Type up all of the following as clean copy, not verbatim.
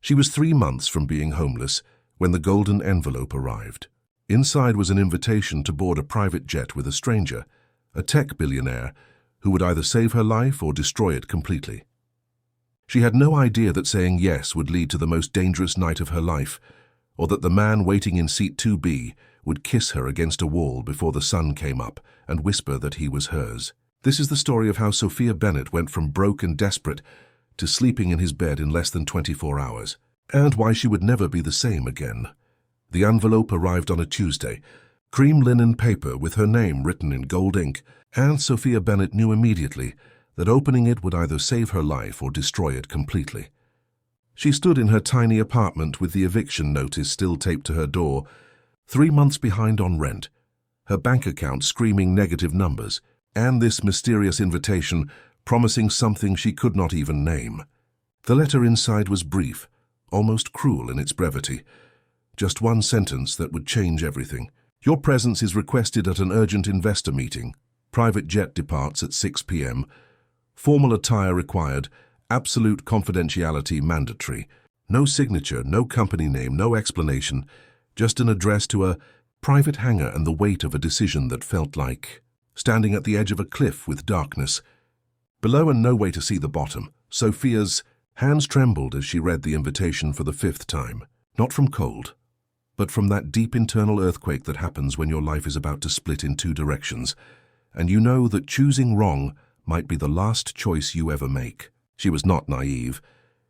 She was 3 months from being homeless when the golden envelope arrived. Inside was an invitation to board a private jet with a stranger, a tech billionaire, who would either save her life or destroy it completely. She had no idea that saying yes would lead to the most dangerous night of her life, or that the man waiting in seat 2B would kiss her against a wall before the sun came up and whisper that he was hers. This is the story of how Sophia Bennett went from broke and desperate to sleeping in his bed in less than 24 hours, and why she would never be the same again. The envelope arrived on a Tuesday, cream linen paper with her name written in gold ink, and Sophia Bennett knew immediately that opening it would either save her life or destroy it completely. She stood in her tiny apartment with the eviction notice still taped to her door, 3 months behind on rent, her bank account screaming negative numbers, and this mysterious invitation promising something she could not even name. The letter inside was brief, almost cruel in its brevity. Just one sentence that would change everything. Your presence is requested at an urgent investor meeting. Private jet departs at 6 p.m. Formal attire required. Absolute confidentiality mandatory. No signature, no company name, no explanation. Just an address to a private hangar and the weight of a decision that felt like standing at the edge of a cliff with darkness. Below and no way to see the bottom, Sophia's hands trembled as she read the invitation for the 5th time. Not from cold, but from that deep internal earthquake that happens when your life is about to split in 2 directions, and you know that choosing wrong might be the last choice you ever make. She was not naive.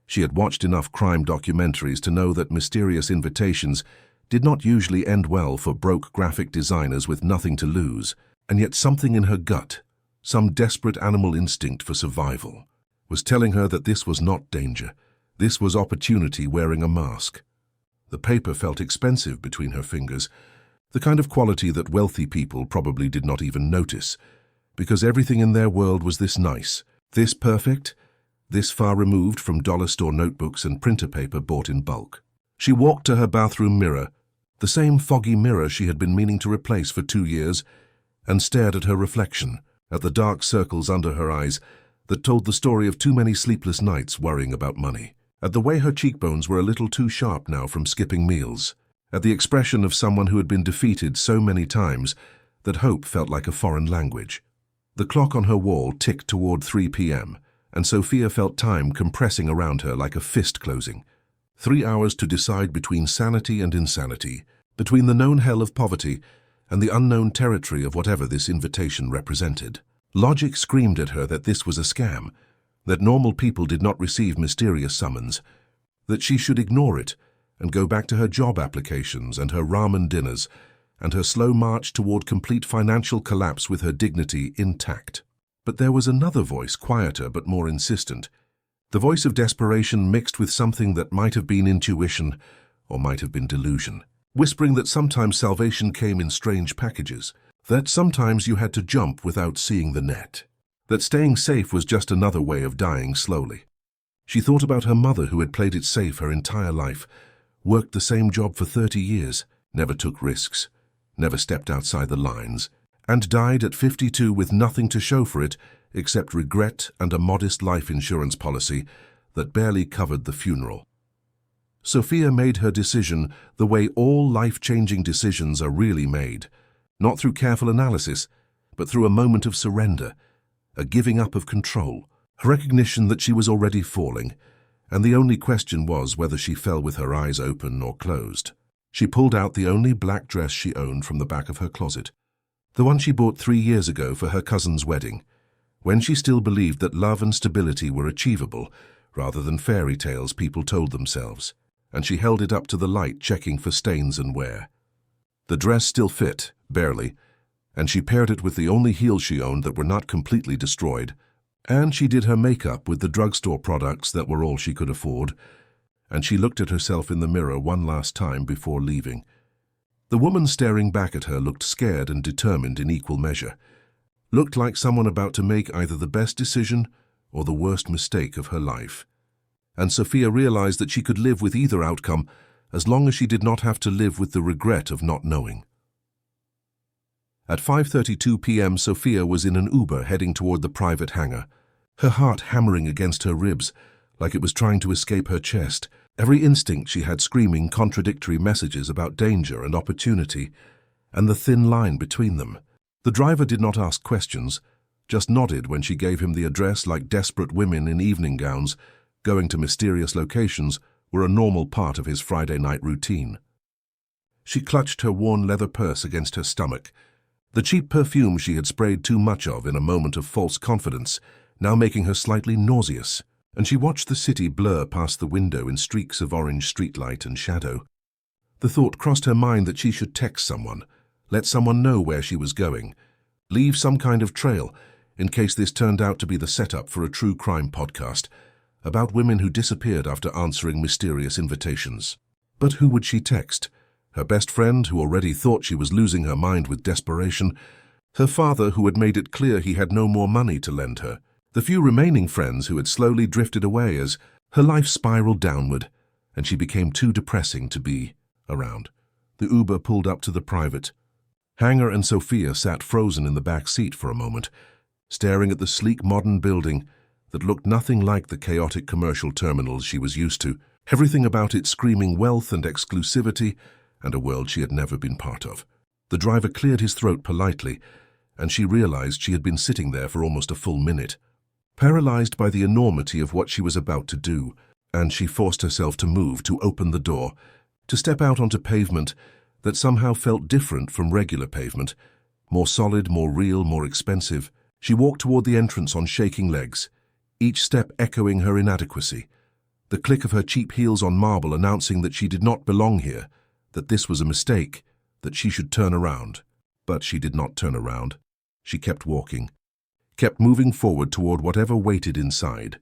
She had watched enough crime documentaries to know that mysterious invitations did not usually end well for broke graphic designers with nothing to lose, and yet something in her gut, some desperate animal instinct for survival, was telling her that this was not danger. This was opportunity wearing a mask. The paper felt expensive between her fingers, the kind of quality that wealthy people probably did not even notice, because everything in their world was this nice, this perfect, this far removed from dollar store notebooks and printer paper bought in bulk. She walked to her bathroom mirror, the same foggy mirror she had been meaning to replace for 2 years, and stared at her reflection, at the dark circles under her eyes that told the story of too many sleepless nights worrying about money, at the way her cheekbones were a little too sharp now from skipping meals, at the expression of someone who had been defeated so many times that hope felt like a foreign language. The clock on her wall ticked toward 3 p.m., and Sophia felt time compressing around her like a fist closing. 3 hours to decide between sanity and insanity, between the known hell of poverty and the unknown territory of whatever this invitation represented. Logic screamed at her that this was a scam, that normal people did not receive mysterious summons, that she should ignore it and go back to her job applications and her ramen dinners and her slow march toward complete financial collapse with her dignity intact. But there was another voice, quieter but more insistent, the voice of desperation mixed with something that might have been intuition or might have been delusion, whispering that sometimes salvation came in strange packages, that sometimes you had to jump without seeing the net, that staying safe was just another way of dying slowly. She thought about her mother who had played it safe her entire life, worked the same job for 30 years, never took risks, never stepped outside the lines, and died at 52 with nothing to show for it except regret and a modest life insurance policy that barely covered the funeral. Sophia made her decision the way all life-changing decisions are really made, not through careful analysis, but through a moment of surrender, a giving up of control, a recognition that she was already falling, and the only question was whether she fell with her eyes open or closed. She pulled out the only black dress she owned from the back of her closet, the one she bought 3 years ago for her cousin's wedding, when she still believed that love and stability were achievable rather than fairy tales people told themselves, and she held it up to the light, checking for stains and wear. The dress still fit, barely, and she paired it with the only heels she owned that were not completely destroyed, and she did her makeup with the drugstore products that were all she could afford, and she looked at herself in the mirror one last time before leaving. The woman staring back at her looked scared and determined in equal measure, looked like someone about to make either the best decision or the worst mistake of her life. And Sophia realized that she could live with either outcome as long as she did not have to live with the regret of not knowing. At 5:32 p.m., Sophia was in an Uber heading toward the private hangar, her heart hammering against her ribs like it was trying to escape her chest, Every instinct she had screaming contradictory messages about danger and opportunity, and the thin line between them. The driver did not ask questions, just nodded when she gave him the address like desperate women in evening gowns, going to mysterious locations were a normal part of his Friday night routine. She clutched her worn leather purse against her stomach, the cheap perfume she had sprayed too much of in a moment of false confidence, now making her slightly nauseous, and she watched the city blur past the window in streaks of orange streetlight and shadow. The thought crossed her mind that she should text someone, let someone know where she was going, leave some kind of trail, in case this turned out to be the setup for a true crime podcast about women who disappeared after answering mysterious invitations. But who would she text? Her best friend, who already thought she was losing her mind with desperation, her father, who had made it clear he had no more money to lend her, the few remaining friends who had slowly drifted away as her life spiraled downward, and she became too depressing to be around. The Uber pulled up to the private. Hanger and Sophia sat frozen in the back seat for a moment, staring at the sleek modern building that looked nothing like the chaotic commercial terminals she was used to, everything about it screaming wealth and exclusivity and a world she had never been part of. The driver cleared his throat politely, and she realized she had been sitting there for almost a full minute, paralyzed by the enormity of what she was about to do, and she forced herself to move, to open the door, to step out onto pavement that somehow felt different from regular pavement, more solid, more real, more expensive. She walked toward the entrance on shaking legs, each step echoing her inadequacy, the click of her cheap heels on marble announcing that she did not belong here, that this was a mistake, that she should turn around. But she did not turn around. She kept walking, kept moving forward toward whatever waited inside,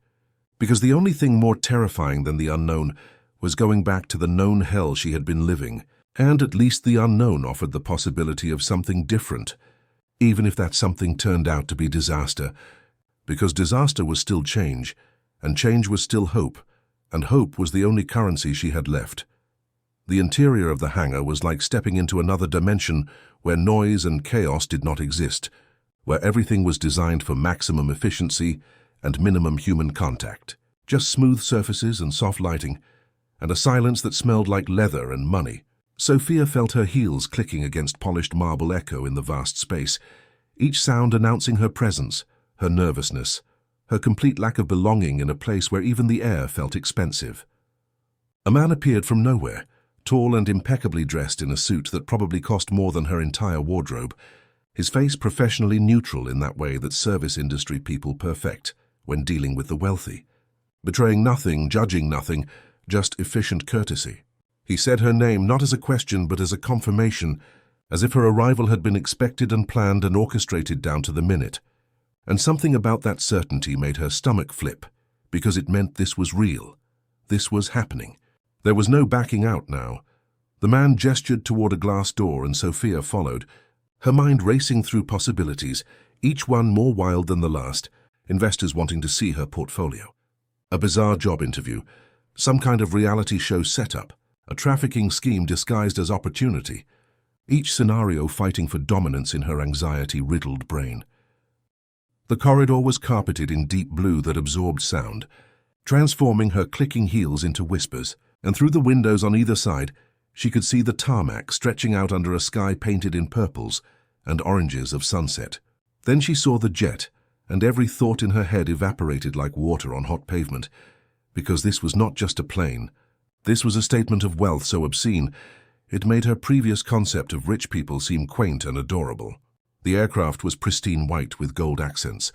because the only thing more terrifying than the unknown was going back to the known hell she had been living, and at least the unknown offered the possibility of something different, even if that something turned out to be disaster, because disaster was still change, and change was still hope, and hope was the only currency she had left. The interior of the hangar was like stepping into another dimension where noise and chaos did not exist, where everything was designed for maximum efficiency and minimum human contact, just smooth surfaces and soft lighting, and a silence that smelled like leather and money. Sophia felt her heels clicking against polished marble echo in the vast space, each sound announcing her presence, her nervousness, her complete lack of belonging in a place where even the air felt expensive. A man appeared from nowhere, tall and impeccably dressed in a suit that probably cost more than her entire wardrobe, his face professionally neutral in that way that service industry people perfect when dealing with the wealthy, betraying nothing, judging nothing, just efficient courtesy. He said her name not as a question but as a confirmation, as if her arrival had been expected and planned and orchestrated down to the minute. And something about that certainty made her stomach flip, because it meant this was real. This was happening. There was no backing out now. The man gestured toward a glass door and Sophia followed, her mind racing through possibilities, each one more wild than the last, investors wanting to see her portfolio. A bizarre job interview, some kind of reality show setup, a trafficking scheme disguised as opportunity, each scenario fighting for dominance in her anxiety-riddled brain. The corridor was carpeted in deep blue that absorbed sound, transforming her clicking heels into whispers, and through the windows on either side, she could see the tarmac stretching out under a sky painted in purples and oranges of sunset. Then she saw the jet, and every thought in her head evaporated like water on hot pavement, because this was not just a plane. This was a statement of wealth so obscene, it made her previous concept of rich people seem quaint and adorable. The aircraft was pristine white with gold accents,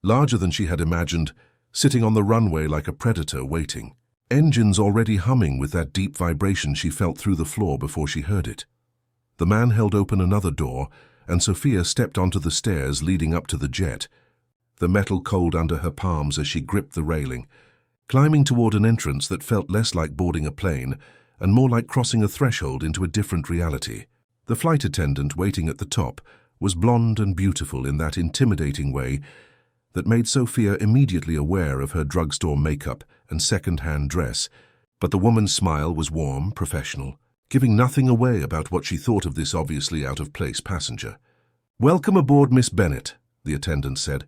larger than she had imagined, sitting on the runway like a predator waiting. Engines already humming with that deep vibration she felt through the floor before she heard it. The man held open another door, and Sophia stepped onto the stairs leading up to the jet, the metal cold under her palms as she gripped the railing, climbing toward an entrance that felt less like boarding a plane and more like crossing a threshold into a different reality. The flight attendant waiting at the top was blonde and beautiful in that intimidating way that made Sophia immediately aware of her drugstore makeup and second-hand dress, but the woman's smile was warm, professional, giving nothing away about what she thought of this obviously out-of-place passenger. "Welcome aboard, Miss Bennett," the attendant said.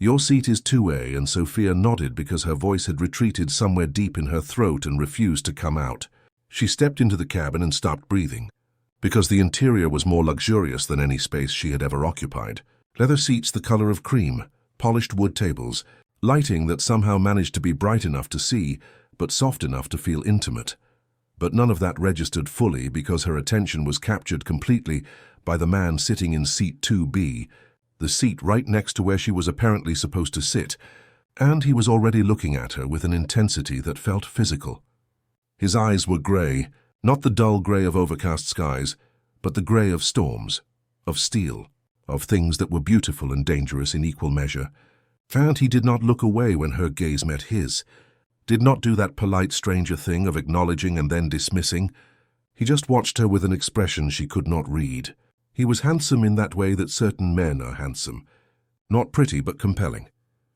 "Your seat is 2A," and Sophia nodded because her voice had retreated somewhere deep in her throat and refused to come out. She stepped into the cabin and stopped breathing, because the interior was more luxurious than any space she had ever occupied. Leather seats the color of cream, polished wood tables, lighting that somehow managed to be bright enough to see, but soft enough to feel intimate. But none of that registered fully because her attention was captured completely by the man sitting in seat 2B, the seat right next to where she was apparently supposed to sit, and he was already looking at her with an intensity that felt physical. His eyes were grey, not the dull grey of overcast skies, but the grey of storms, of steel, of things that were beautiful and dangerous in equal measure. And he did not look away when her gaze met his, did not do that polite stranger thing of acknowledging and then dismissing. He just watched her with an expression she could not read. He was handsome in that way that certain men are handsome. Not pretty but compelling.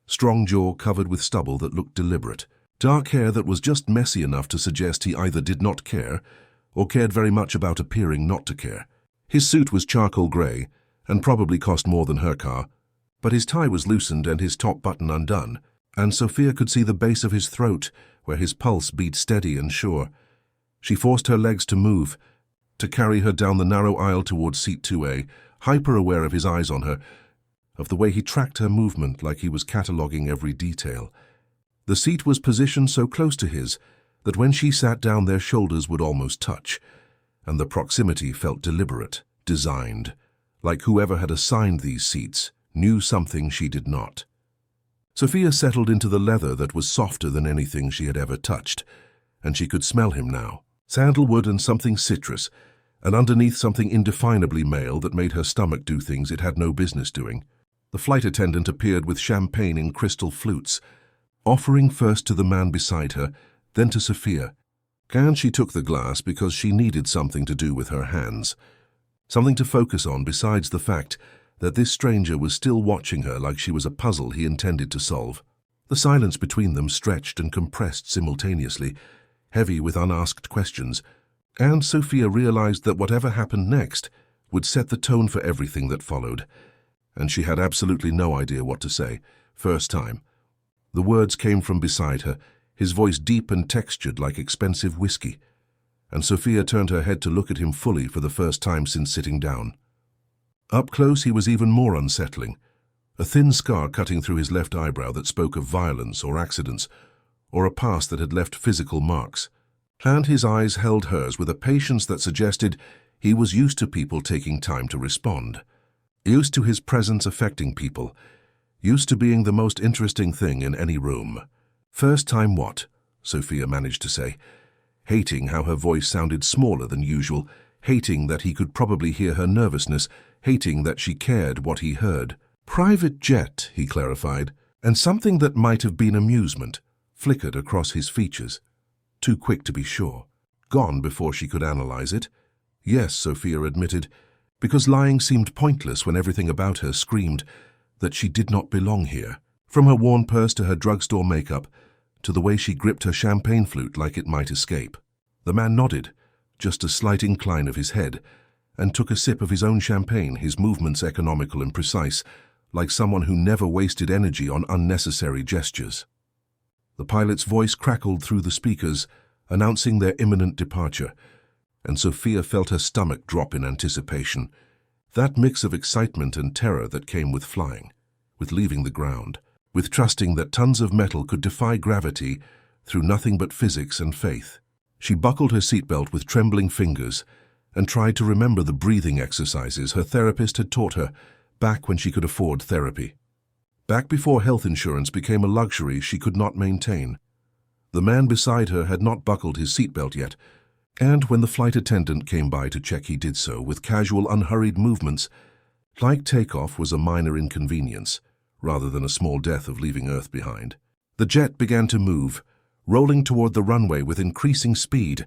Strong jaw covered with stubble that looked deliberate. Dark hair that was just messy enough to suggest he either did not care or cared very much about appearing not to care. His suit was charcoal grey and probably cost more than her car, but his tie was loosened and his top button undone, and Sophia could see the base of his throat where his pulse beat steady and sure. She forced her legs to move, to carry her down the narrow aisle towards seat 2A, hyper-aware of his eyes on her, of the way he tracked her movement like he was cataloguing every detail. The seat was positioned so close to his that when she sat down their shoulders would almost touch, and the proximity felt deliberate, designed, like whoever had assigned these seats knew something she did not. Sophia settled into the leather that was softer than anything she had ever touched, and she could smell him now. Sandalwood and something citrus, and underneath something indefinably male that made her stomach do things it had no business doing. The flight attendant appeared with champagne in crystal flutes, offering first to the man beside her, then to Sophia. And she took the glass because she needed something to do with her hands, something to focus on besides the fact that this stranger was still watching her like she was a puzzle he intended to solve. The silence between them stretched and compressed simultaneously, heavy with unasked questions, and Sophia realized that whatever happened next would set the tone for everything that followed, and she had absolutely no idea what to say, first time. The words came from beside her, his voice deep and textured like expensive whiskey, and Sophia turned her head to look at him fully for the first time since sitting down. Up close he was even more unsettling, a thin scar cutting through his left eyebrow that spoke of violence or accidents, or a past that had left physical marks. And his eyes held hers with a patience that suggested he was used to people taking time to respond, used to his presence affecting people, used to being the most interesting thing in any room. "First time what?" Sophia managed to say, hating how her voice sounded smaller than usual, hating that he could probably hear her nervousness, hating that she cared what he heard. "Private jet," he clarified, and something that might have been amusement flickered across his features. Too quick to be sure. Gone before she could analyze it. Yes, Sophia admitted, because lying seemed pointless when everything about her screamed that she did not belong here. From her worn purse to her drugstore makeup, to the way she gripped her champagne flute like it might escape. The man nodded, just a slight incline of his head, and took a sip of his own champagne, his movements economical and precise, like someone who never wasted energy on unnecessary gestures. The pilot's voice crackled through the speakers, announcing their imminent departure, and Sophia felt her stomach drop in anticipation. That mix of excitement and terror that came with flying, with leaving the ground, with trusting that tons of metal could defy gravity through nothing but physics and faith. She buckled her seatbelt with trembling fingers and tried to remember the breathing exercises her therapist had taught her back when she could afford therapy. Back before health insurance became a luxury she could not maintain. The man beside her had not buckled his seatbelt yet, and when the flight attendant came by to check he did so with casual, unhurried movements, like takeoff was a minor inconvenience, rather than a small death of leaving Earth behind. The jet began to move, rolling toward the runway with increasing speed,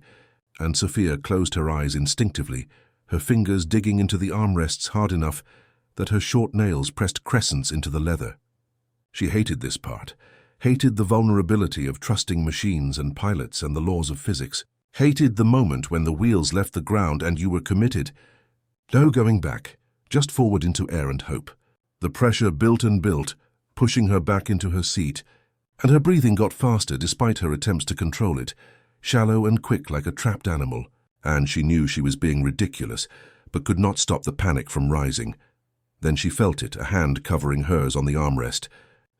and Sophia closed her eyes instinctively, her fingers digging into the armrests hard enough that her short nails pressed crescents into the leather. She hated this part, hated the vulnerability of trusting machines and pilots and the laws of physics, hated the moment when the wheels left the ground and you were committed. No going back, just forward into air and hope. The pressure built and built, pushing her back into her seat, and her breathing got faster despite her attempts to control it, shallow and quick like a trapped animal. And she knew she was being ridiculous, but could not stop the panic from rising. Then she felt it, a hand covering hers on the armrest.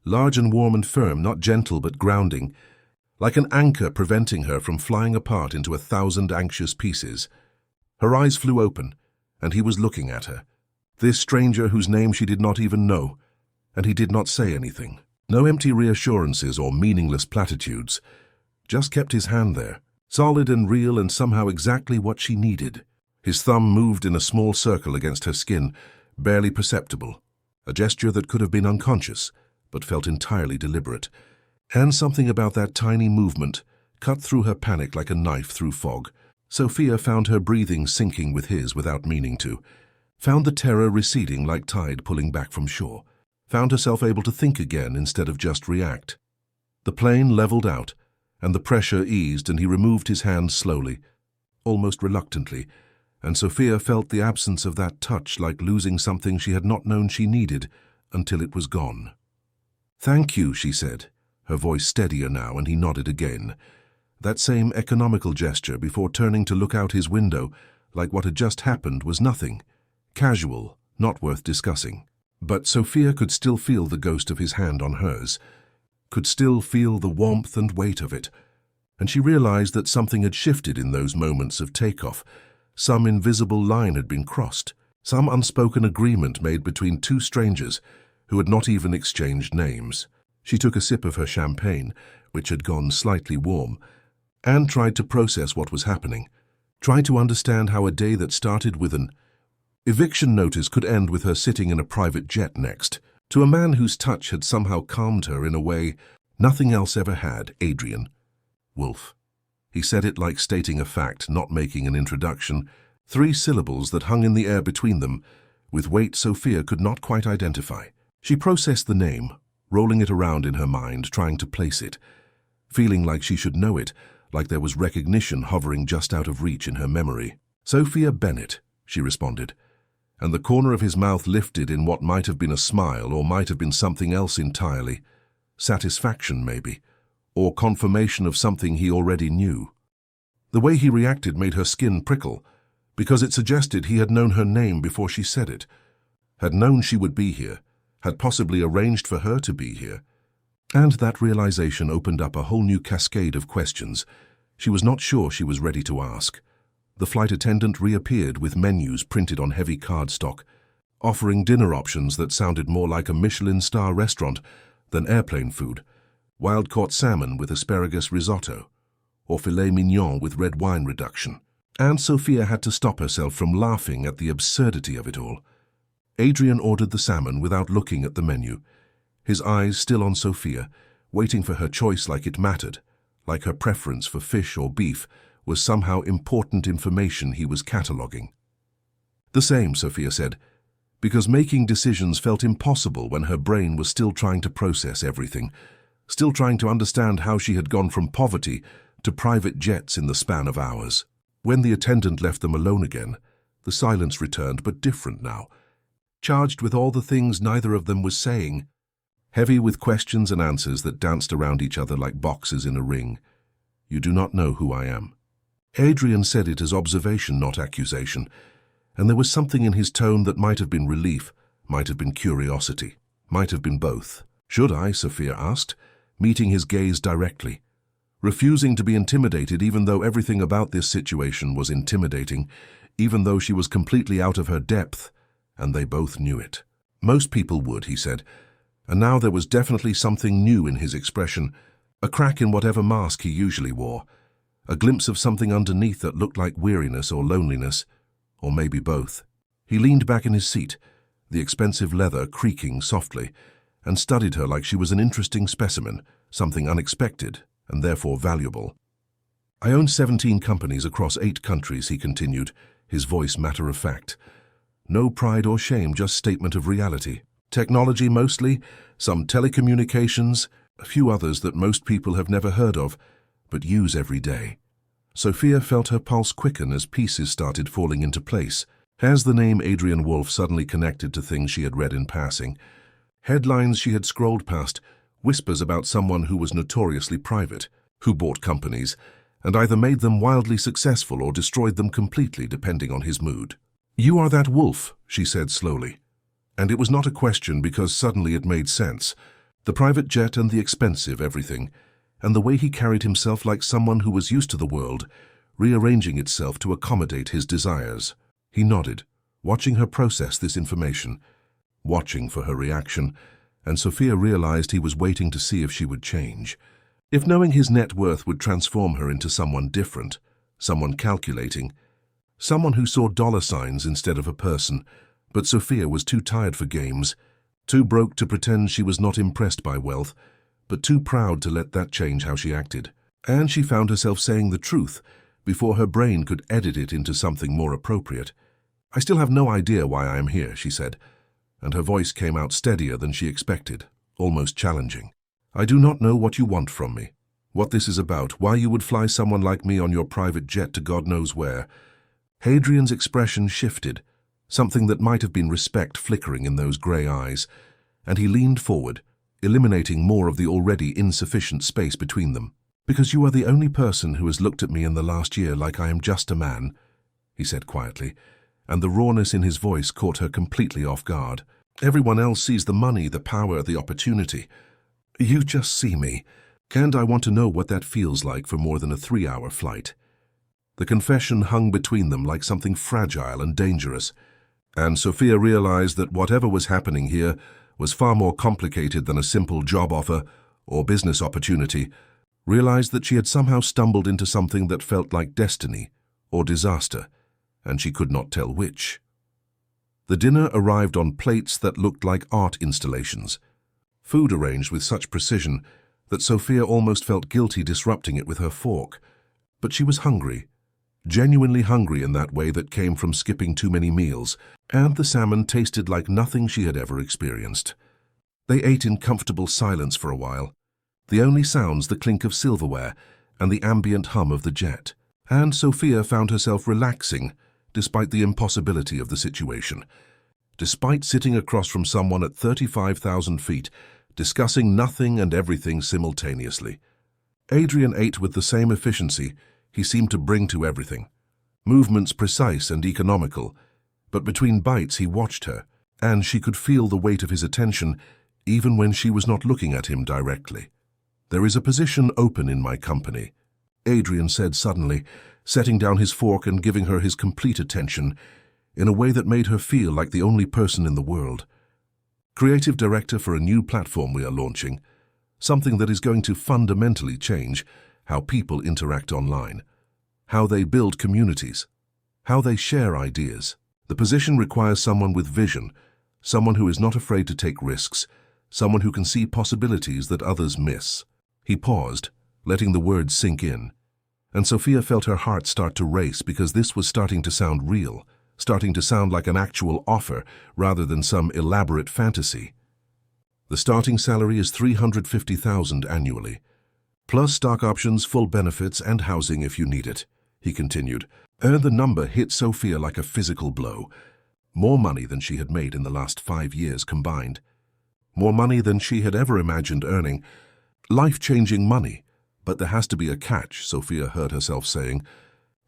Large and warm and firm, not gentle but grounding, like an anchor preventing her from flying apart into 1,000 anxious pieces. Her eyes flew open, and he was looking at her. This stranger whose name she did not even know, and he did not say anything. No empty reassurances or meaningless platitudes. Just kept his hand there, solid and real and somehow exactly what she needed. His thumb moved in a small circle against her skin, barely perceptible, a gesture that could have been unconscious, but felt entirely deliberate. And something about that tiny movement cut through her panic like a knife through fog. Sophia found her breathing sinking with his without meaning to, found the terror receding like tide pulling back from shore, found herself able to think again instead of just react. The plane leveled out, and the pressure eased, and he removed his hand slowly, almost reluctantly, and Sophia felt the absence of that touch like losing something she had not known she needed until it was gone. "Thank you," she said, her voice steadier now, and he nodded again. That same economical gesture before turning to look out his window, like what had just happened was nothing, casual, not worth discussing. But Sophia could still feel the ghost of his hand on hers, could still feel the warmth and weight of it, and she realized that something had shifted in those moments of takeoff. Some invisible line had been crossed, some unspoken agreement made between two strangers who had not even exchanged names. She took a sip of her champagne, which had gone slightly warm, and tried to process what was happening, tried to understand how a day that started with an eviction notice could end with her sitting in a private jet next, to a man whose touch had somehow calmed her in a way nothing else ever had. Adrian Wolf. He said it like stating a fact, not making an introduction, 3 syllables that hung in the air between them, with weight Sophia could not quite identify. She processed the name, rolling it around in her mind, trying to place it, feeling like she should know it, like there was recognition hovering just out of reach in her memory. "Sophia Bennett," she responded, and the corner of his mouth lifted in what might have been a smile or might have been something else entirely. Satisfaction, maybe, or confirmation of something he already knew. The way he reacted made her skin prickle, because it suggested he had known her name before she said it, had known she would be here, had possibly arranged for her to be here. And that realization opened up a whole new cascade of questions she was not sure she was ready to ask. The flight attendant reappeared with menus printed on heavy cardstock, offering dinner options that sounded more like a Michelin star restaurant than airplane food: wild-caught salmon with asparagus risotto, or filet mignon with red wine reduction. And Sophia had to stop herself from laughing at the absurdity of it all. Adrian ordered the salmon without looking at the menu, his eyes still on Sophia, waiting for her choice like it mattered, like her preference for fish or beef was somehow important information he was cataloguing. "The same," Sophia said, because making decisions felt impossible when her brain was still trying to process everything, still trying to understand how she had gone from poverty to private jets in the span of hours. When the attendant left them alone again, the silence returned, but different now, charged with all the things neither of them was saying, heavy with questions and answers that danced around each other like boxes in a ring. "You do not know who I am." Adrian said it as observation, not accusation, and there was something in his tone that might have been relief, might have been curiosity, might have been both. "Should I?" Sophia asked, meeting his gaze directly, refusing to be intimidated even though everything about this situation was intimidating, even though she was completely out of her depth, and they both knew it. "Most people would," he said, and now there was definitely something new in his expression, a crack in whatever mask he usually wore, a glimpse of something underneath that looked like weariness or loneliness, or maybe both. He leaned back in his seat, the expensive leather creaking softly, and studied her like she was an interesting specimen, something unexpected and therefore valuable. "I own 17 companies across 8 countries," he continued, his voice matter-of-fact. No pride or shame, just statement of reality. Technology mostly, some telecommunications, a few others that most people have never heard of, but use every day. Sophia felt her pulse quicken as pieces started falling into place. As the name Adrian Wolf suddenly connected to things she had read in passing, Headlines she had scrolled past, whispers about someone who was notoriously private, who bought companies, and either made them wildly successful or destroyed them completely depending on his mood. "You are that wolf," she said slowly. And it was not a question because suddenly it made sense. The private jet and the expensive everything, and the way he carried himself like someone who was used to the world, rearranging itself to accommodate his desires. He nodded, watching her process this information, watching for her reaction, and Sophia realized he was waiting to see if she would change. If knowing his net worth would transform her into someone different, someone calculating, someone who saw dollar signs instead of a person. But Sophia was too tired for games, too broke to pretend she was not impressed by wealth, but too proud to let that change how she acted. And she found herself saying the truth before her brain could edit it into something more appropriate. "I still have no idea why I am here," she said, and her voice came out steadier than she expected, almost challenging. "I do not know what you want from me, what this is about, why you would fly someone like me on your private jet to God knows where." Hadrian's expression shifted, something that might have been respect flickering in those grey eyes, and he leaned forward, eliminating more of the already insufficient space between them. "Because you are the only person who has looked at me in the last year like I am just a man," he said quietly, and the rawness in his voice caught her completely off guard. "Everyone else sees the money, the power, the opportunity. You just see me, and I want to know what that feels like for more than a 3-hour flight." The confession hung between them like something fragile and dangerous, and Sophia realized that whatever was happening here was far more complicated than a simple job offer or business opportunity, realized that she had somehow stumbled into something that felt like destiny or disaster, and she could not tell which. The dinner arrived on plates that looked like art installations, food arranged with such precision that Sophia almost felt guilty disrupting it with her fork. But she was hungry, genuinely hungry in that way that came from skipping too many meals, and the salmon tasted like nothing she had ever experienced. They ate in comfortable silence for a while, the only sounds the clink of silverware and the ambient hum of the jet, and Sophia found herself relaxing despite the impossibility of the situation. Despite sitting across from someone at 35,000 feet, discussing nothing and everything simultaneously. Adrian ate with the same efficiency he seemed to bring to everything, movements precise and economical, but between bites he watched her, and she could feel the weight of his attention even when she was not looking at him directly. "There is a position open in my company," Adrian said suddenly, setting down his fork and giving her his complete attention, in a way that made her feel like the only person in the world. "Creative director for a new platform we are launching, something that is going to fundamentally change how people interact online, how they build communities, how they share ideas. The position requires someone with vision, someone who is not afraid to take risks, someone who can see possibilities that others miss." He paused, letting the words sink in, and Sophia felt her heart start to race because this was starting to sound real, starting to sound like an actual offer rather than some elaborate fantasy. "The starting salary is $350,000 annually, plus stock options, full benefits, and housing if you need it," he continued. And the number hit Sophia like a physical blow. More money than she had made in the last 5 years combined. More money than she had ever imagined earning. Life-changing money. "But there has to be a catch," Sophia heard herself saying,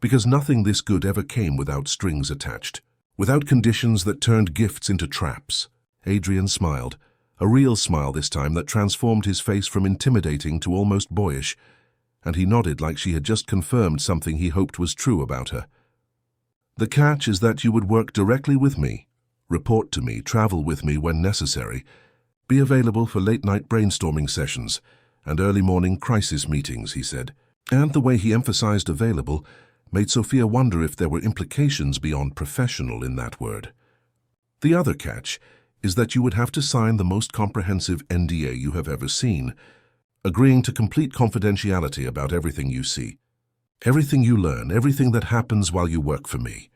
"because nothing this good ever came without strings attached, without conditions that turned gifts into traps." Adrian smiled, a real smile this time that transformed his face from intimidating to almost boyish, and he nodded like she had just confirmed something he hoped was true about her. "The catch is that you would work directly with me, report to me, travel with me when necessary, be available for late-night brainstorming sessions and early morning crisis meetings," he said. And the way he emphasized available made Sophia wonder if there were implications beyond professional in that word. "The other catch is that you would have to sign the most comprehensive NDA you have ever seen, agreeing to complete confidentiality about everything you see, everything you learn, everything that happens while you work for me.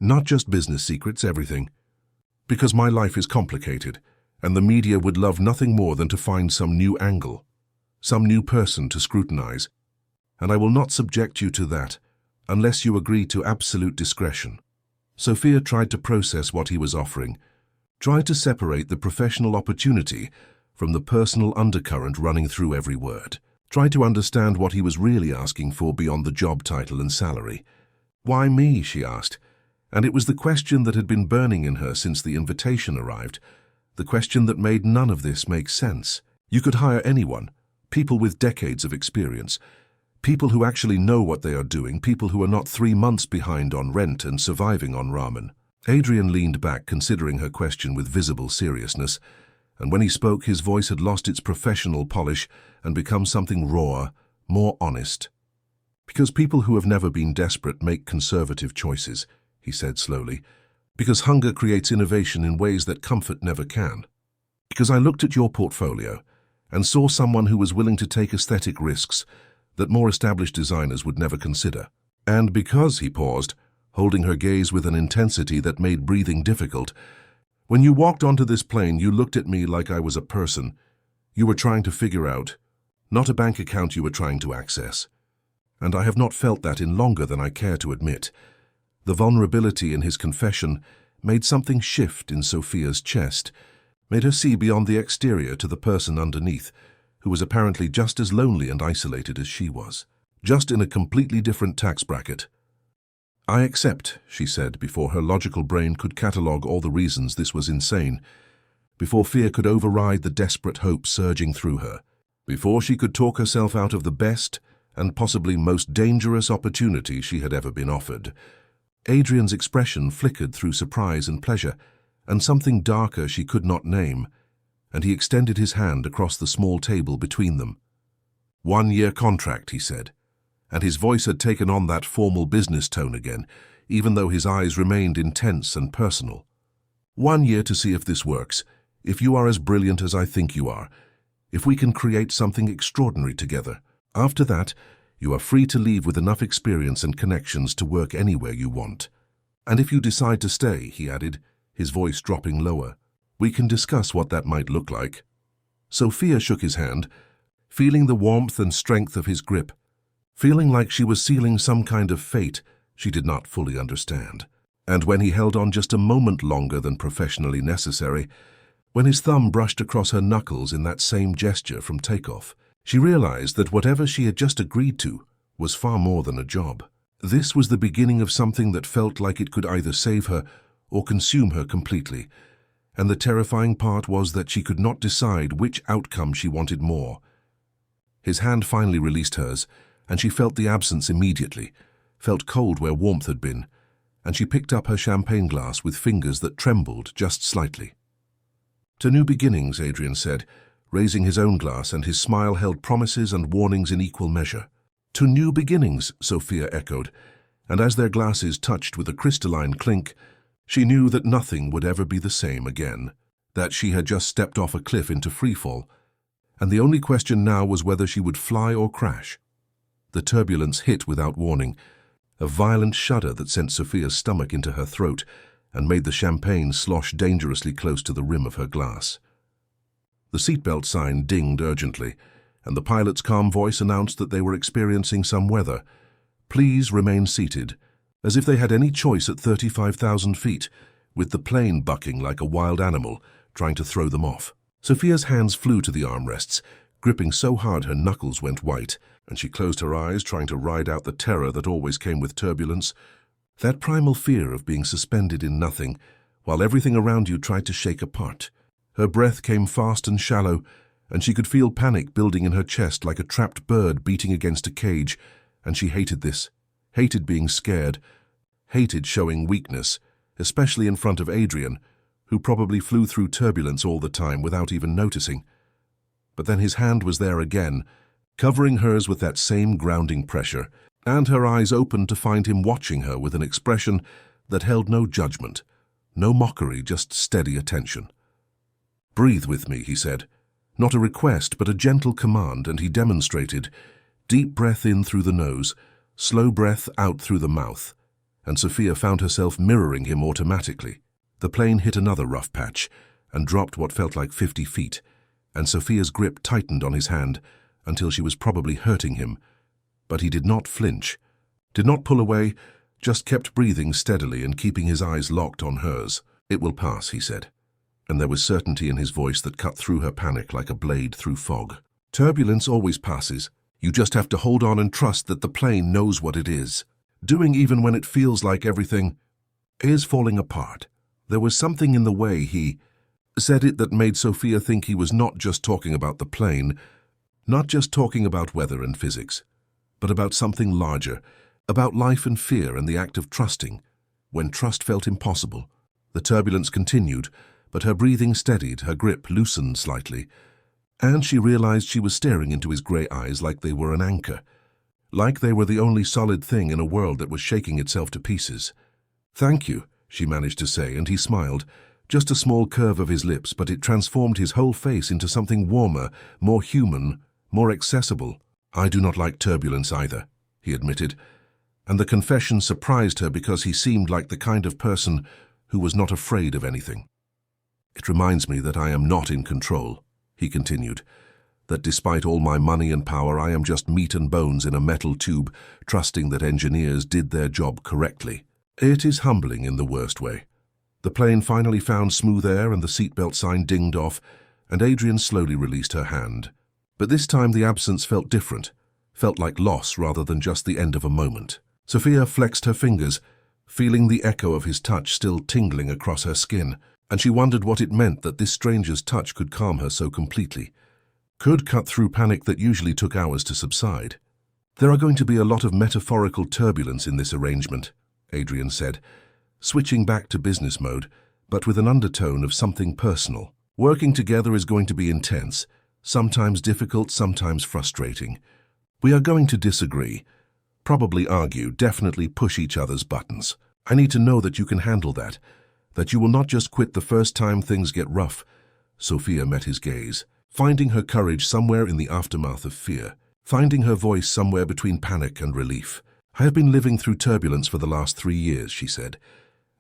Not just business secrets, everything. Because my life is complicated, and the media would love nothing more than to find some new angle, some new person to scrutinize, and I will not subject you to that unless you agree to absolute discretion." Sophia tried to process what he was offering, Try to separate the professional opportunity from the personal undercurrent running through every word. Try to understand what he was really asking for beyond the job title and salary. "Why me?" she asked, and it was the question that had been burning in her since the invitation arrived, the question that made none of this make sense. You could hire anyone, people with decades of experience, people who actually know what they are doing, people who are not 3 months behind on rent and surviving on ramen. Adrian leaned back, considering her question with visible seriousness, and when he spoke, his voice had lost its professional polish and become something rawer, more honest. "Because people who have never been desperate make conservative choices," he said slowly. "Because hunger creates innovation in ways that comfort never can. Because I looked at your portfolio and saw someone who was willing to take aesthetic risks that more established designers would never consider. And because," he paused, holding her gaze with an intensity that made breathing difficult, "when you walked onto this plane, you looked at me like I was a person you were trying to figure out, not a bank account you were trying to access. And I have not felt that in longer than I care to admit." The vulnerability in his confession made something shift in Sophia's chest, made her see beyond the exterior to the person underneath, who was apparently just as lonely and isolated as she was, just in a completely different tax bracket. "I accept," she said, before her logical brain could catalogue all the reasons this was insane, before fear could override the desperate hope surging through her, before she could talk herself out of the best and possibly most dangerous opportunity she had ever been offered. Adrian's expression flickered through surprise and pleasure, and something darker she could not name, and he extended his hand across the small table between them. "1-year contract," he said, and his voice had taken on that formal business tone again, even though his eyes remained intense and personal. "1 year to see if this works, if you are as brilliant as I think you are, if we can create something extraordinary together. After that, you are free to leave with enough experience and connections to work anywhere you want. And if you decide to stay," he added, his voice dropping lower, "we can discuss what that might look like." Sophia shook his hand, feeling the warmth and strength of his grip, feeling like she was sealing some kind of fate she did not fully understand. And when he held on just a moment longer than professionally necessary, when his thumb brushed across her knuckles in that same gesture from takeoff, she realized that whatever she had just agreed to was far more than a job. This was the beginning of something that felt like it could either save her or consume her completely, and the terrifying part was that she could not decide which outcome she wanted more. His hand finally released hers, and she felt the absence immediately, felt cold where warmth had been, and she picked up her champagne glass with fingers that trembled just slightly. "To new beginnings," Adrian said, raising his own glass, and his smile held promises and warnings in equal measure. "To new beginnings," Sophia echoed, and as their glasses touched with a crystalline clink, she knew that nothing would ever be the same again, that she had just stepped off a cliff into freefall, and the only question now was whether she would fly or crash. The turbulence hit without warning, a violent shudder that sent Sophia's stomach into her throat and made the champagne slosh dangerously close to the rim of her glass. The seatbelt sign dinged urgently, and the pilot's calm voice announced that they were experiencing some weather. "Please remain seated," as if they had any choice at 35,000 feet, with the plane bucking like a wild animal, trying to throw them off. Sophia's hands flew to the armrests, gripping so hard her knuckles went white, and she closed her eyes, trying to ride out the terror that always came with turbulence, that primal fear of being suspended in nothing, while everything around you tried to shake apart. Her breath came fast and shallow, and she could feel panic building in her chest like a trapped bird beating against a cage, and she hated this, hated being scared, hated showing weakness, especially in front of Adrian, who probably flew through turbulence all the time without even noticing. But then his hand was there again, covering hers with that same grounding pressure, and her eyes opened to find him watching her with an expression that held no judgment, no mockery, just steady attention. "Breathe with me," he said. Not a request, but a gentle command, and he demonstrated. Deep breath in through the nose, slow breath out through the mouth, and Sophia found herself mirroring him automatically. The plane hit another rough patch and dropped what felt like 50 feet, and Sophia's grip tightened on his hand until she was probably hurting him. But he did not flinch, did not pull away, just kept breathing steadily and keeping his eyes locked on hers. "It will pass," he said. and there was certainty in his voice that cut through her panic like a blade through fog. Turbulence always passes. You just have to hold on and trust that the plane knows what it is doing, even when it feels like everything is falling apart. There was something in the way he said it that made Sophia think he was not just talking about the plane, not just talking about weather and physics, but about something larger, about life and fear and the act of trusting, when trust felt impossible. The turbulence continued, but her breathing steadied, her grip loosened slightly, and she realized she was staring into his grey eyes like they were an anchor, like they were the only solid thing in a world that was shaking itself to pieces. "Thank you," she managed to say, and he smiled, just a small curve of his lips, but it transformed his whole face into something warmer, more human, more accessible. "I do not like turbulence either," he admitted, and the confession surprised her because he seemed like the kind of person who was not afraid of anything. "It reminds me that I am not in control," he continued, "that despite all my money and power, I am just meat and bones in a metal tube, trusting that engineers did their job correctly. It is humbling in the worst way." The plane finally found smooth air and the seatbelt sign dinged off, and Adrian slowly released her hand. But this time the absence felt different, felt like loss rather than just the end of a moment. Sophia flexed her fingers, feeling the echo of his touch still tingling across her skin, and she wondered what it meant that this stranger's touch could calm her so completely, could cut through panic that usually took hours to subside. "There are going to be a lot of metaphorical turbulence in this arrangement," Adrian said, switching back to business mode, but with an undertone of something personal. "Working together is going to be intense, sometimes difficult, sometimes frustrating. We are going to disagree, probably argue, definitely push each other's buttons. I need to know that you can handle that you will not just quit the first time things get rough." Sophia met his gaze, finding her courage somewhere in the aftermath of fear, finding her voice somewhere between panic and relief. "I have been living through turbulence for the last 3 years," she said,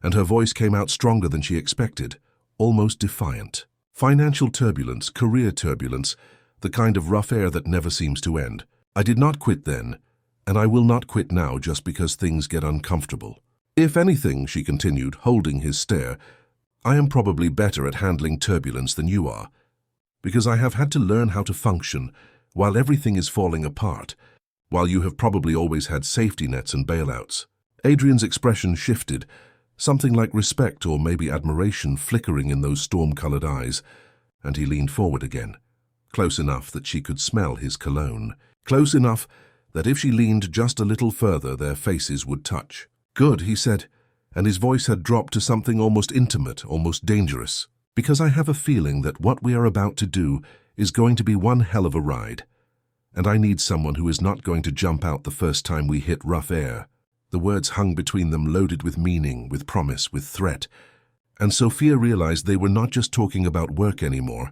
and her voice came out stronger than she expected, almost defiant. "Financial turbulence, career turbulence, the kind of rough air that never seems to end. I did not quit then, and I will not quit now just because things get uncomfortable. If anything," she continued, holding his stare, "I am probably better at handling turbulence than you are, because I have had to learn how to function while everything is falling apart, while you have probably always had safety nets and bailouts." Adrian's expression shifted, something like respect or maybe admiration flickering in those storm-colored eyes, and he leaned forward again, close enough that she could smell his cologne, close enough that if she leaned just a little further, their faces would touch. "Good," he said, and his voice had dropped to something almost intimate, almost dangerous. "Because I have a feeling that what we are about to do is going to be one hell of a ride, and I need someone who is not going to jump out the first time we hit rough air." The words hung between them, loaded with meaning, with promise, with threat, and Sophia realized they were not just talking about work anymore,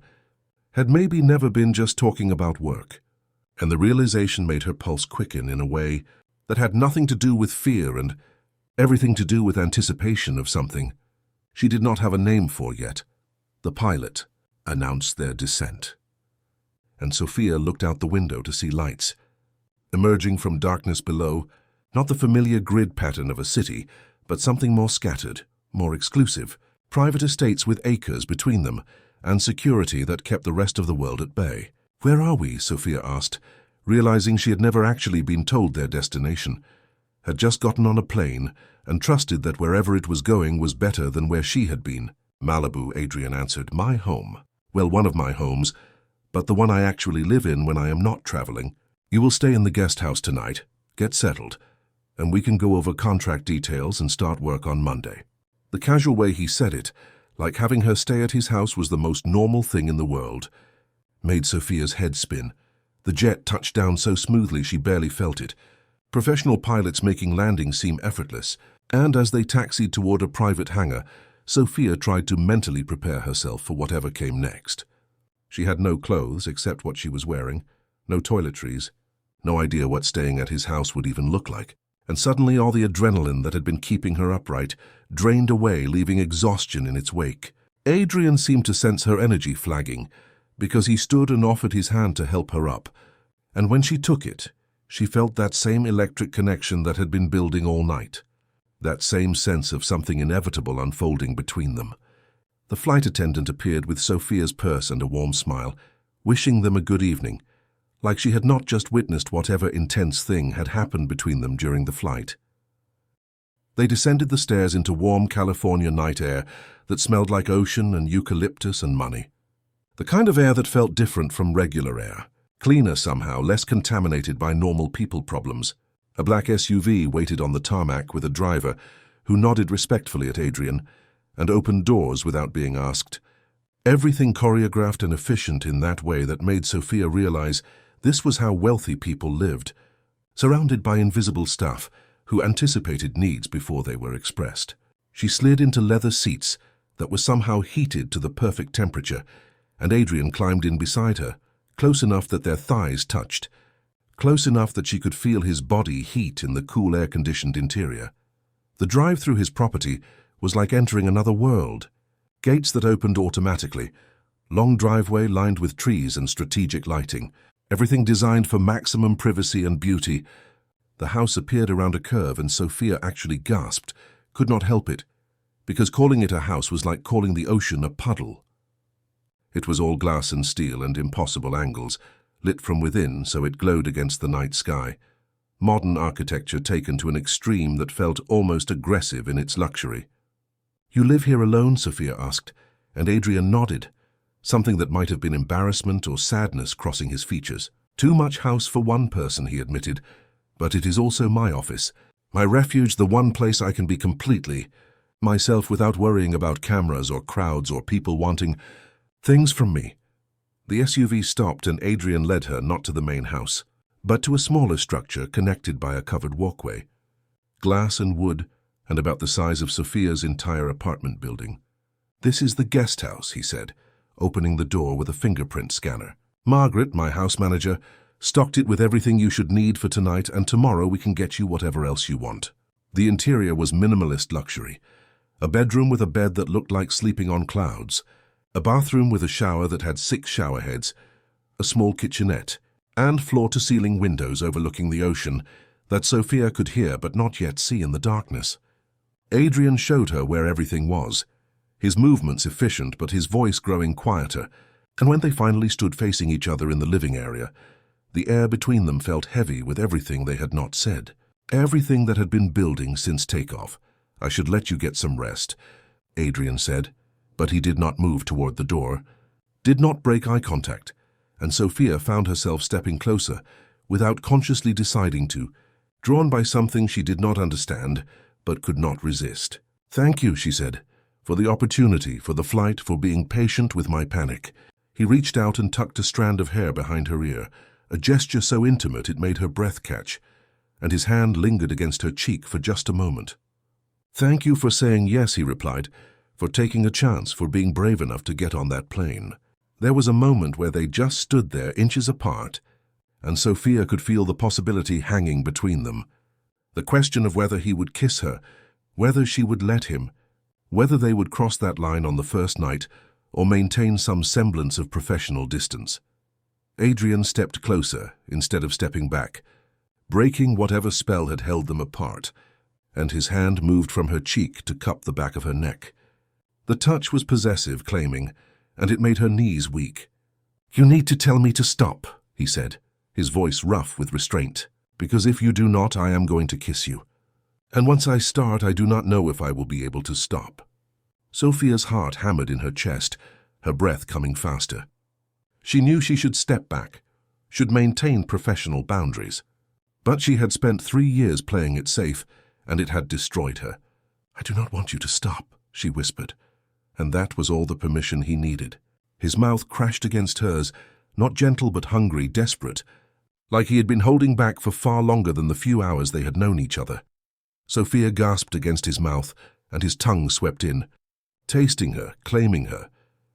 had maybe never been just talking about work, and the realization made her pulse quicken in a way that had nothing to do with fear and everything to do with anticipation of something she did not have a name for yet. The pilot announced their descent, and Sophia looked out the window to see lights emerging from darkness below, not the familiar grid pattern of a city, but something more scattered, more exclusive, private estates with acres between them, and security that kept the rest of the world at bay. "Where are we?" Sophia asked, realizing she had never actually been told their destination, had just gotten on a plane and trusted that wherever it was going was better than where she had been. "Malibu," Adrian answered. "My home. Well, one of my homes, but the one I actually live in when I am not traveling. You will stay in the guest house tonight, get settled, and we can go over contract details and start work on Monday." The casual way he said it, like having her stay at his house was the most normal thing in the world, made Sophia's head spin. The jet touched down so smoothly she barely felt it, professional pilots making landings seem effortless, and as they taxied toward a private hangar, Sophia tried to mentally prepare herself for whatever came next. She had no clothes except what she was wearing, no toiletries, no idea what staying at his house would even look like, and suddenly all the adrenaline that had been keeping her upright drained away, leaving exhaustion in its wake. Adrian seemed to sense her energy flagging, because he stood and offered his hand to help her up, and when she took it, she felt that same electric connection that had been building all night, that same sense of something inevitable unfolding between them. The flight attendant appeared with Sophia's purse and a warm smile, wishing them a good evening, like she had not just witnessed whatever intense thing had happened between them during the flight. They descended the stairs into warm California night air that smelled like ocean and eucalyptus and money. The kind of air that felt different from regular air, cleaner somehow, less contaminated by normal people problems. A black SUV waited on the tarmac with a driver who nodded respectfully at Adrian and opened doors without being asked. Everything choreographed and efficient in that way that made Sophia realize this was how wealthy people lived, surrounded by invisible staff who anticipated needs before they were expressed. She slid into leather seats that were somehow heated to the perfect temperature, and Adrian climbed in beside her, close enough that their thighs touched, close enough that she could feel his body heat in the cool air-conditioned interior. The drive through his property was like entering another world. Gates that opened automatically, long driveway lined with trees and strategic lighting, everything designed for maximum privacy and beauty. The house appeared around a curve and Sophia actually gasped, could not help it, because calling it a house was like calling the ocean a puddle. It was all glass and steel and impossible angles, lit from within so it glowed against the night sky. Modern architecture taken to an extreme that felt almost aggressive in its luxury. "You live here alone?" Sophia asked, and Adrian nodded, something that might have been embarrassment or sadness crossing his features. "Too much house for one person," he admitted, "but it is also my office, my refuge, the one place I can be completely myself without worrying about cameras or crowds or people wanting things from me." The SUV stopped and Adrian led her not to the main house, but to a smaller structure connected by a covered walkway. Glass and wood, and about the size of Sophia's entire apartment building. "This is the guest house," he said, opening the door with a fingerprint scanner. "Margaret, my house manager, stocked it with everything you should need for tonight, and tomorrow we can get you whatever else you want." The interior was minimalist luxury. A bedroom with a bed that looked like sleeping on clouds, a bathroom with a shower that had 6 shower heads, a small kitchenette, and floor-to-ceiling windows overlooking the ocean that Sophia could hear but not yet see in the darkness. Adrian showed her where everything was, his movements efficient but his voice growing quieter, and when they finally stood facing each other in the living area, the air between them felt heavy with everything they had not said, everything that had been building since takeoff. "I should let you get some rest," Adrian said, but he did not move toward the door, did not break eye contact, and Sophia found herself stepping closer without consciously deciding to, drawn by something she did not understand but could not resist. "Thank you," she said, "for the opportunity, for the flight, for being patient with my panic." He reached out and tucked a strand of hair behind her ear, a gesture so intimate it made her breath catch, and his hand lingered against her cheek for just a moment. "Thank you for saying yes," he replied, "for taking a chance, for being brave enough to get on that plane." There was a moment where they just stood there, inches apart, and Sophia could feel the possibility hanging between them. The question of whether he would kiss her, whether she would let him, whether they would cross that line on the first night or maintain some semblance of professional distance. Adrian stepped closer instead of stepping back, breaking whatever spell had held them apart, and his hand moved from her cheek to cup the back of her neck. The touch was possessive, claiming, and it made her knees weak. "You need to tell me to stop," he said, his voice rough with restraint, "because if you do not, I am going to kiss you. And once I start, I do not know if I will be able to stop." Sophia's heart hammered in her chest, her breath coming faster. She knew she should step back, should maintain professional boundaries. But she had spent 3 years playing it safe, and it had destroyed her. "I do not want you to stop," she whispered, and that was all the permission he needed. His mouth crashed against hers, not gentle but hungry, desperate, like he had been holding back for far longer than the few hours they had known each other. Sophia gasped against his mouth, and his tongue swept in, tasting her, claiming her,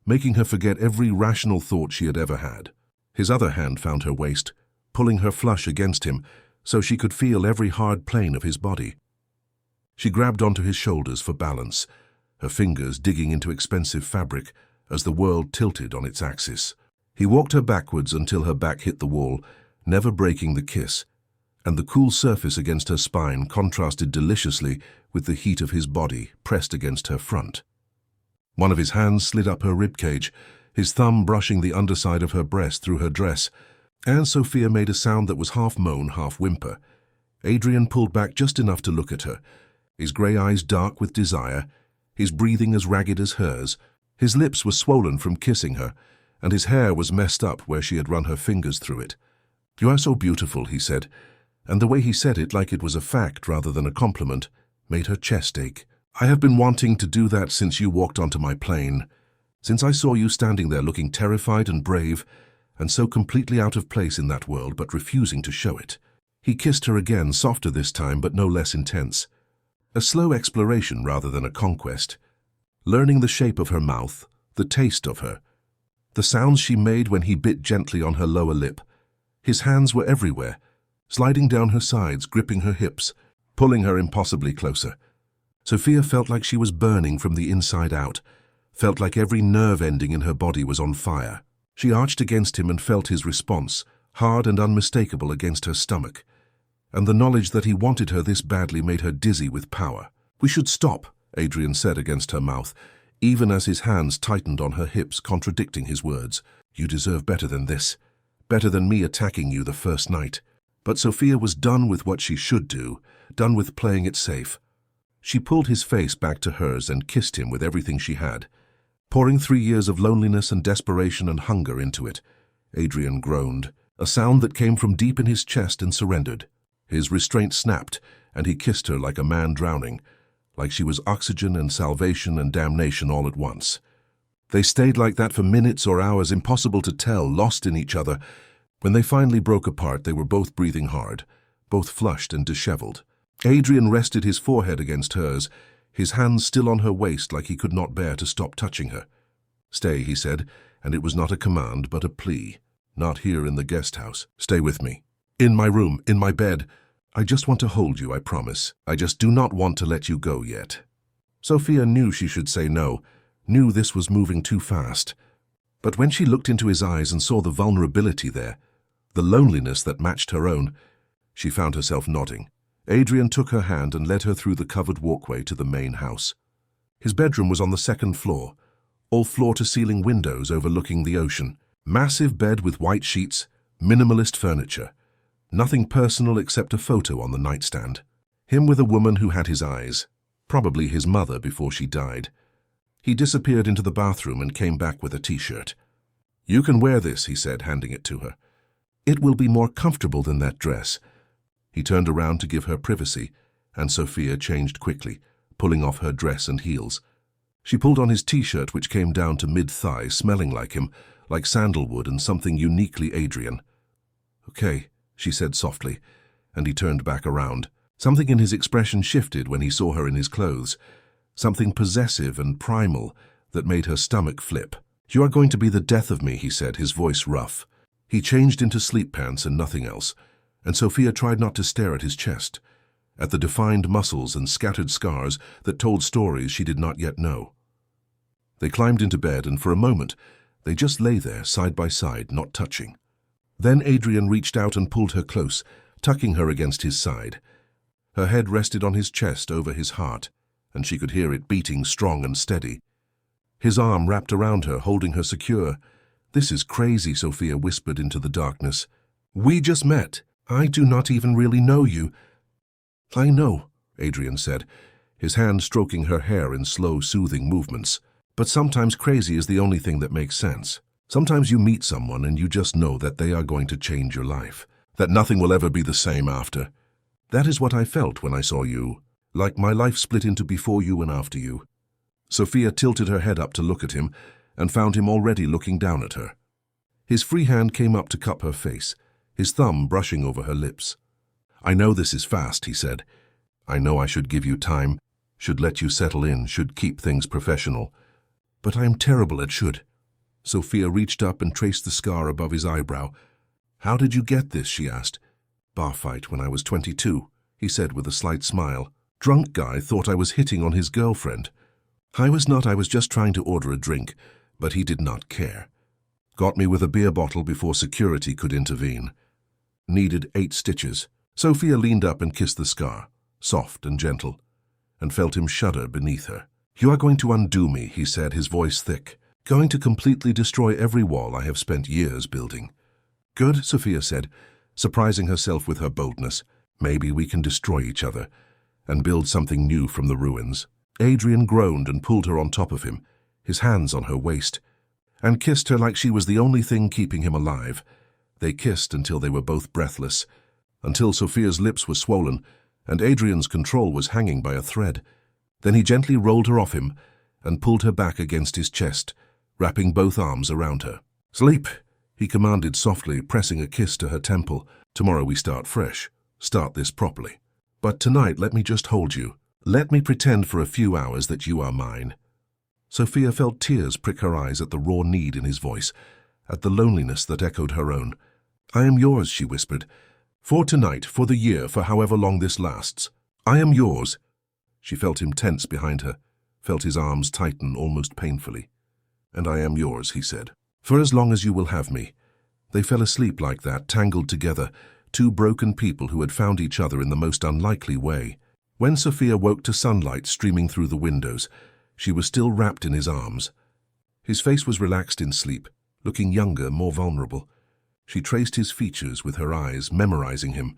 making her forget every rational thought she had ever had. His other hand found her waist, pulling her flush against him so she could feel every hard plane of his body. She grabbed onto his shoulders for balance, her fingers digging into expensive fabric as the world tilted on its axis. He walked her backwards until her back hit the wall, never breaking the kiss, and the cool surface against her spine contrasted deliciously with the heat of his body pressed against her front. One of his hands slid up her ribcage, his thumb brushing the underside of her breast through her dress, and Sophia made a sound that was half moan, half whimper. Adrian pulled back just enough to look at her, his grey eyes dark with desire, his breathing as ragged as hers. His lips were swollen from kissing her, and his hair was messed up where she had run her fingers through it. "You are so beautiful," he said, and the way he said it, like it was a fact rather than a compliment, made her chest ache. "I have been wanting to do that since you walked onto my plane, since I saw you standing there looking terrified and brave, and so completely out of place in that world, but refusing to show it." He kissed her again, softer this time, but no less intense. A slow exploration rather than a conquest, learning the shape of her mouth, the taste of her, the sounds she made when he bit gently on her lower lip. His hands were everywhere, sliding down her sides, gripping her hips, pulling her impossibly closer. Sophia felt like she was burning from the inside out, felt like every nerve ending in her body was on fire. She arched against him and felt his response, hard and unmistakable against her stomach. And the knowledge that he wanted her this badly made her dizzy with power. "We should stop," Adrian said against her mouth, even as his hands tightened on her hips, contradicting his words. "You deserve better than this, better than me attacking you the first night." But Sophia was done with what she should do, done with playing it safe. She pulled his face back to hers and kissed him with everything she had, pouring 3 years of loneliness and desperation and hunger into it. Adrian groaned, a sound that came from deep in his chest, and surrendered. His restraint snapped, and he kissed her like a man drowning, like she was oxygen and salvation and damnation all at once. They stayed like that for minutes or hours, impossible to tell, lost in each other. When they finally broke apart, they were both breathing hard, both flushed and disheveled. Adrian rested his forehead against hers, his hands still on her waist, like he could not bear to stop touching her. "Stay," he said, and it was not a command but a plea. "Not here in the guest house. Stay with me. In my room, in my bed. I just want to hold you, I promise. I just do not want to let you go yet." Sophia knew she should say no, knew this was moving too fast. But when she looked into his eyes and saw the vulnerability there, the loneliness that matched her own, she found herself nodding. Adrian took her hand and led her through the covered walkway to the main house. His bedroom was on the second floor, all floor-to-ceiling windows overlooking the ocean. Massive bed with white sheets, minimalist furniture. Nothing personal except a photo on the nightstand. Him with a woman who had his eyes, probably his mother before she died. He disappeared into the bathroom and came back with a t-shirt. "You can wear this," he said, handing it to her. "It will be more comfortable than that dress." He turned around to give her privacy, and Sophia changed quickly, pulling off her dress and heels. She pulled on his t-shirt, which came down to mid-thigh, smelling like him, like sandalwood and something uniquely Adrian. "Okay," she said softly, and he turned back around. Something in his expression shifted when he saw her in his clothes, something possessive and primal that made her stomach flip. "You are going to be the death of me," he said, his voice rough. He changed into sleep pants and nothing else, and Sophia tried not to stare at his chest, at the defined muscles and scattered scars that told stories she did not yet know. They climbed into bed, and for a moment they just lay there, side by side, not touching. Then Adrian reached out and pulled her close, tucking her against his side. Her head rested on his chest over his heart, and she could hear it beating strong and steady. His arm wrapped around her, holding her secure. "This is crazy," Sophia whispered into the darkness. "We just met. I do not even really know you." "I know," Adrian said, his hand stroking her hair in slow, soothing movements. "But sometimes crazy is the only thing that makes sense. Sometimes you meet someone and you just know that they are going to change your life, that nothing will ever be the same after. That is what I felt when I saw you, like my life split into before you and after you." Sophia tilted her head up to look at him and found him already looking down at her. His free hand came up to cup her face, his thumb brushing over her lips. "I know this is fast," he said. "I know I should give you time, should let you settle in, should keep things professional. But I am terrible at should." Sophia reached up and traced the scar above his eyebrow. "How did you get this?" she asked. "Bar fight when I was 22, he said with a slight smile. "Drunk guy thought I was hitting on his girlfriend. I was not, I was just trying to order a drink, but he did not care. Got me with a beer bottle before security could intervene. Needed 8 stitches. Sophia leaned up and kissed the scar, soft and gentle, and felt him shudder beneath her. "You are going to undo me," he said, his voice thick. "Going to completely destroy every wall I have spent years building." "Good," Sophia said, surprising herself with her boldness. "Maybe we can destroy each other and build something new from the ruins." Adrian groaned and pulled her on top of him, his hands on her waist, and kissed her like she was the only thing keeping him alive. They kissed until they were both breathless, until Sophia's lips were swollen and Adrian's control was hanging by a thread. Then he gently rolled her off him and pulled her back against his chest, wrapping both arms around her. "Sleep," he commanded softly, pressing a kiss to her temple. "Tomorrow we start fresh. Start this properly. But tonight let me just hold you. Let me pretend for a few hours that you are mine." Sophia felt tears prick her eyes at the raw need in his voice, at the loneliness that echoed her own. "I am yours," she whispered. "For tonight, for the year, for however long this lasts. I am yours." She felt him tense behind her, felt his arms tighten almost painfully. "And I am yours," he said. "For as long as you will have me." They fell asleep like that, tangled together, two broken people who had found each other in the most unlikely way. When Sophia woke to sunlight streaming through the windows, she was still wrapped in his arms. His face was relaxed in sleep, looking younger, more vulnerable. She traced his features with her eyes, memorizing him.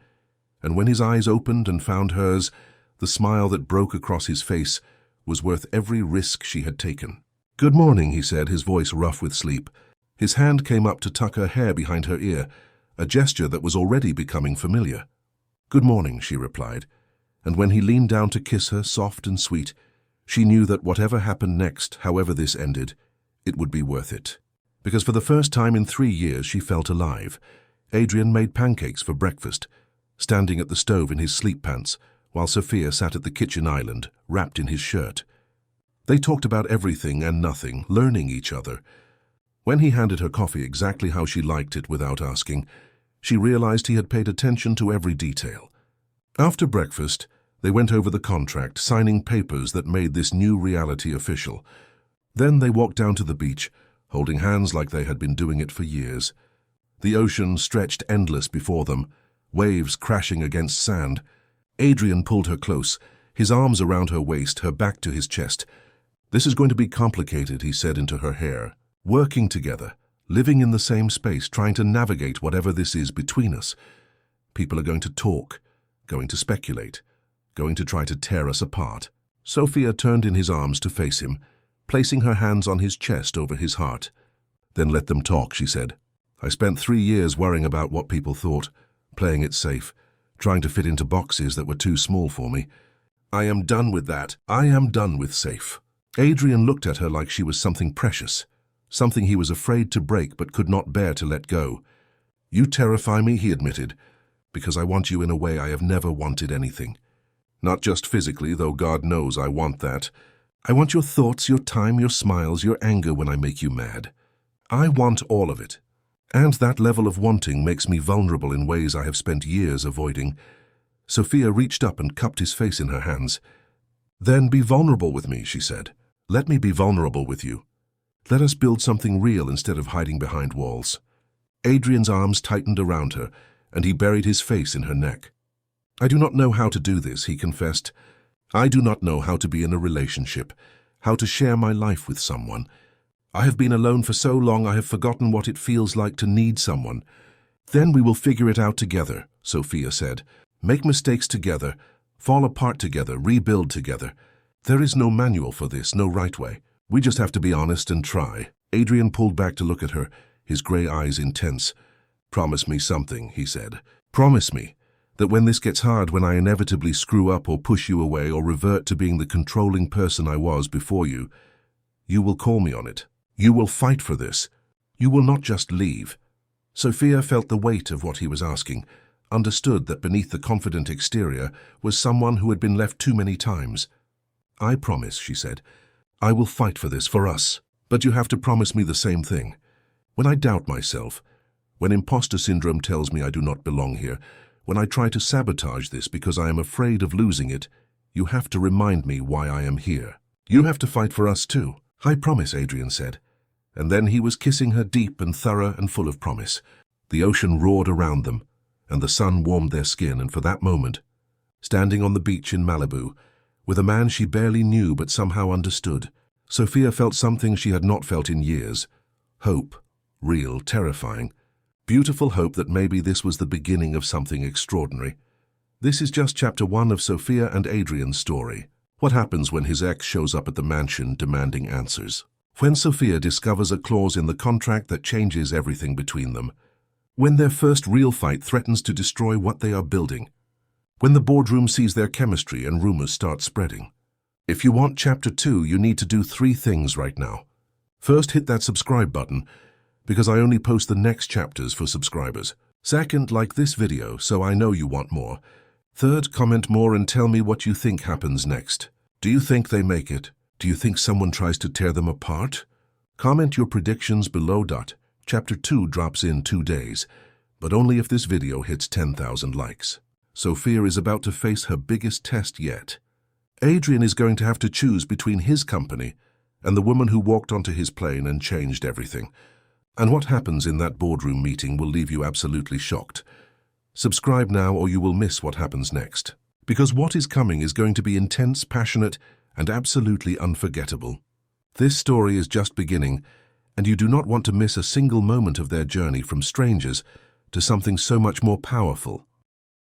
And when his eyes opened and found hers, the smile that broke across his face was worth every risk she had taken. "Good morning," he said, his voice rough with sleep. His hand came up to tuck her hair behind her ear, a gesture that was already becoming familiar. "Good morning," she replied. And when he leaned down to kiss her, soft and sweet, she knew that whatever happened next, however this ended, it would be worth it. Because for the first time in 3 years she felt alive. Adrian made pancakes for breakfast, standing at the stove in his sleep pants, while Sophia sat at the kitchen island, wrapped in his shirt. They talked about everything and nothing, learning each other. When he handed her coffee exactly how she liked it without asking, she realized he had paid attention to every detail. After breakfast, they went over the contract, signing papers that made this new reality official. Then they walked down to the beach, holding hands like they had been doing it for years. The ocean stretched endless before them, waves crashing against sand. Adrian pulled her close, his arms around her waist, her back to his chest. "This is going to be complicated," he said into her hair. "Working together, living in the same space, trying to navigate whatever this is between us. People are going to talk, going to speculate, going to try to tear us apart." Sophia turned in his arms to face him, placing her hands on his chest over his heart. "Then let them talk," she said. "I spent 3 years worrying about what people thought, playing it safe, trying to fit into boxes that were too small for me. I am done with that. I am done with safe." Adrian looked at her like she was something precious, something he was afraid to break but could not bear to let go. "You terrify me," he admitted, "because I want you in a way I have never wanted anything. Not just physically, though God knows I want that. I want your thoughts, your time, your smiles, your anger when I make you mad. I want all of it. And that level of wanting makes me vulnerable in ways I have spent years avoiding." Sophia reached up and cupped his face in her hands. "Then be vulnerable with me," she said. "Let me be vulnerable with you. Let us build something real instead of hiding behind walls." Adrian's arms tightened around her, and he buried his face in her neck. "I do not know how to do this," he confessed. "I do not know how to be in a relationship, how to share my life with someone. I have been alone for so long I have forgotten what it feels like to need someone." "Then we will figure it out together," Sophia said. "Make mistakes together, fall apart together, rebuild together. There is no manual for this, no right way. We just have to be honest and try." Adrian pulled back to look at her, his gray eyes intense. "Promise me something," he said. "Promise me that when this gets hard, when I inevitably screw up or push you away or revert to being the controlling person I was before you will call me on it. You will fight for this. You will not just leave." Sophia felt the weight of what he was asking, understood that beneath the confident exterior was someone who had been left too many times. "I promise," she said. "I will fight for this, for us. But you have to promise me the same thing. When I doubt myself, when imposter syndrome tells me I do not belong here, when I try to sabotage this because I am afraid of losing it, you have to remind me why I am here. You have to fight for us too." "I promise," Adrian said. And then he was kissing her deep and thorough and full of promise. The ocean roared around them, and the sun warmed their skin, and for that moment, standing on the beach in Malibu, with a man she barely knew but somehow understood. Sophia felt something she had not felt in years. Hope. Real, terrifying. Beautiful hope that maybe this was the beginning of something extraordinary. This is just chapter 1 of Sophia and Adrian's story. What happens when his ex shows up at the mansion demanding answers? When Sophia discovers a clause in the contract that changes everything between them. When their first real fight threatens to destroy what they are building. When the boardroom sees their chemistry and rumors start spreading. If you want chapter 2, you need to do 3 things right now. First, hit that subscribe button, because I only post the next chapters for subscribers. Second, like this video so I know you want more. Third, comment more and tell me what you think happens next. Do you think they make it? Do you think someone tries to tear them apart? Comment your predictions below. Chapter 2 drops in 2 days, but only if this video hits 10,000 likes. Sophia is about to face her biggest test yet. Adrian is going to have to choose between his company and the woman who walked onto his plane and changed everything. And what happens in that boardroom meeting will leave you absolutely shocked. Subscribe now or you will miss what happens next. Because what is coming is going to be intense, passionate, and absolutely unforgettable. This story is just beginning, and you do not want to miss a single moment of their journey from strangers to something so much more powerful.